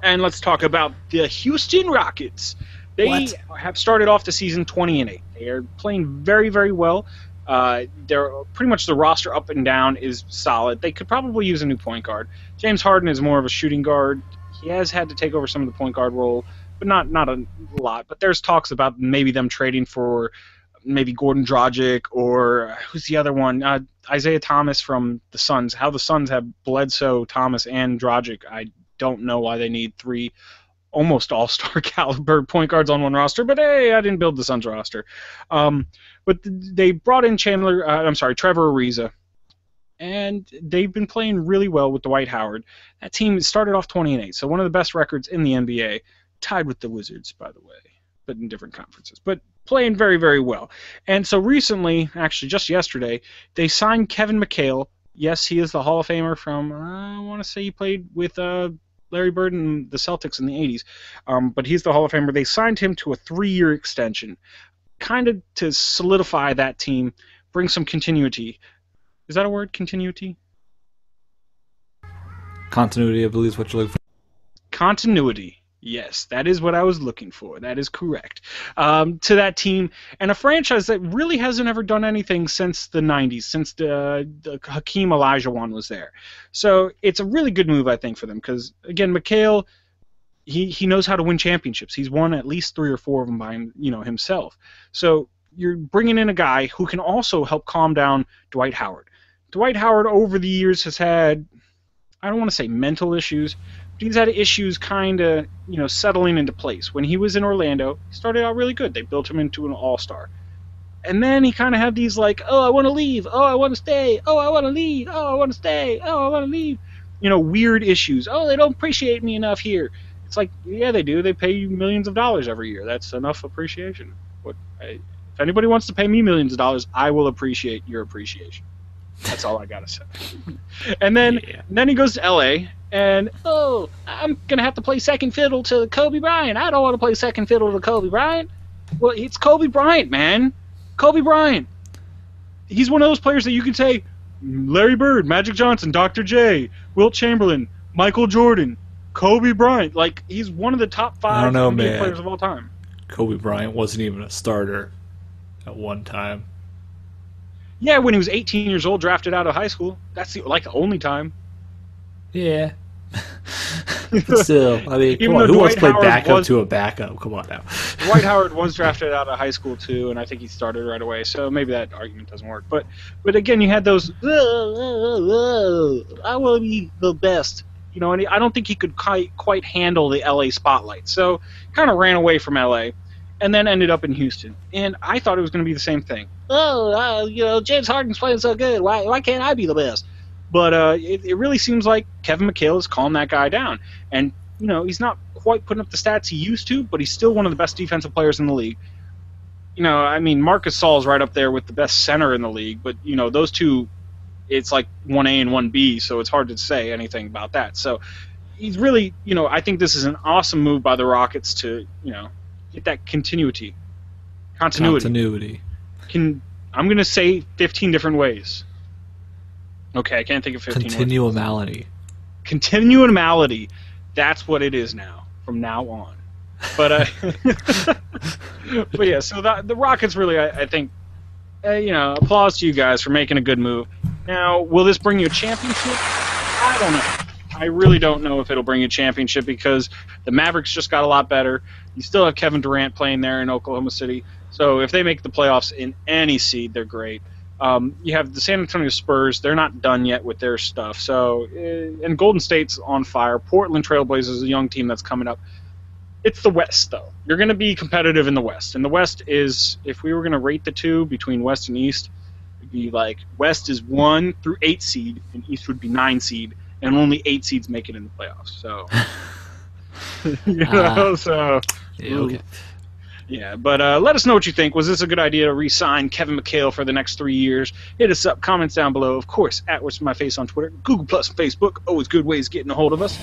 And let's talk about the Houston Rockets. They have started off the season 20-8. They are playing very, very well. They're pretty much the roster up and down is solid. They could probably use a new point guard. James Harden is more of a shooting guard. He has had to take over some of the point guard role, but not a lot. But there's talks about maybe them trading for maybe Gordon Dragic or who's the other one? Isaiah Thomas from the Suns. How the Suns have Bledsoe, Thomas, and Dragic, I don't know why they need three almost all-star caliber point guards on one roster, but hey, I didn't build the Suns roster. But they brought in Trevor Ariza, and they've been playing really well with Dwight Howard. That team started off 20-8, so one of the best records in the NBA, tied with the Wizards, by the way, but in different conferences, but playing very, very well. And so recently, actually just yesterday, they signed Kevin McHale. Yes, he is the Hall of Famer from, I want to say he played with Larry Bird and the Celtics in the 80s, but he's the Hall of Famer. They signed him to a 3-year extension, kind of to solidify that team, bring some continuity. Is that a word, continuity? Continuity, I believe, is what you're looking for. Continuity. Yes, that is what I was looking for. That is correct. To that team, and a franchise that really hasn't ever done anything since the 90s, since the Hakeem Olajuwon was there. So it's a really good move, I think, for them, because, again, McHale, he knows how to win championships. He's won at least 3 or 4 of them by himself. So you're bringing in a guy who can also help calm down Dwight Howard. Dwight Howard, over the years, has had, I don't want to say mental issues, he's had issues kind of, settling into place. When he was in Orlando, he started out really good. They built him into an all-star. And then he kind of had these like, oh, I want to leave. Oh, I want to stay. Oh, I want to leave. Oh, I want to stay. Oh, I want to leave. Weird issues. Oh, they don't appreciate me enough here. It's like, yeah, they do. They pay you millions of dollars every year. That's enough appreciation. If anybody wants to pay me millions of dollars, I will appreciate your appreciation. That's all I got to say. And then he goes to L.A., and, I'm going to have to play second fiddle to Kobe Bryant. I don't want to play second fiddle to Kobe Bryant. Well, it's Kobe Bryant, man. Kobe Bryant. He's one of those players that you can say, Larry Bird, Magic Johnson, Dr. J, Wilt Chamberlain, Michael Jordan, Kobe Bryant. Like, he's one of the top 5 NBA players of all time. Kobe Bryant wasn't even a starter at one time. Yeah, when he was 18 years old, drafted out of high school. That's the only time. Yeah. But still, I mean, come on, who wants to play backup to a backup? Come on now. Dwight Howard was drafted out of high school too, and I think he started right away, so maybe that argument doesn't work. But again, you had those, I want to be the best. And I don't think he could quite handle the LA spotlight. So kind of ran away from LA and then ended up in Houston. And I thought it was going to be the same thing. James Harden's playing so good. Why can't I be the best? But it really seems like Kevin McHale has calmed that guy down. And, he's not quite putting up the stats he used to, but he's still one of the best defensive players in the league. Marcus Saul's right up there with the best center in the league. But, those two, it's like 1A and 1B, so it's hard to say anything about that. So he's really, I think this is an awesome move by the Rockets to, get that continuity. Continuity. I'm going to say 15 different ways. Okay, I can't think of 15 Continuumality. Continuumality. That's what it is now, from now on. But but yeah, so the Rockets really, I think, applause to you guys for making a good move. Now, will this bring you a championship? I don't know. I really don't know if it'll bring you a championship because the Mavericks just got a lot better. You still have Kevin Durant playing there in Oklahoma City. So if they make the playoffs in any seed, they're great. You have the San Antonio Spurs. They're not done yet with their stuff. So, and Golden State's on fire. Portland Trailblazers is a young team that's coming up. It's the West, though. You're going to be competitive in the West. And the West is, if we were going to rate the two between West and East, it'd be like West is 1 through 8 seed, and East would be 9 seed, and only 8 seeds make it in the playoffs. So, Yeah, okay. Yeah, but let us know what you think. Was this a good idea to re-sign Kevin McHale for the next 3 years? Hit us up, comments down below. Of course, @What'sMyFace on Twitter, Google Plus, and Facebook. Always good ways of getting a hold of us.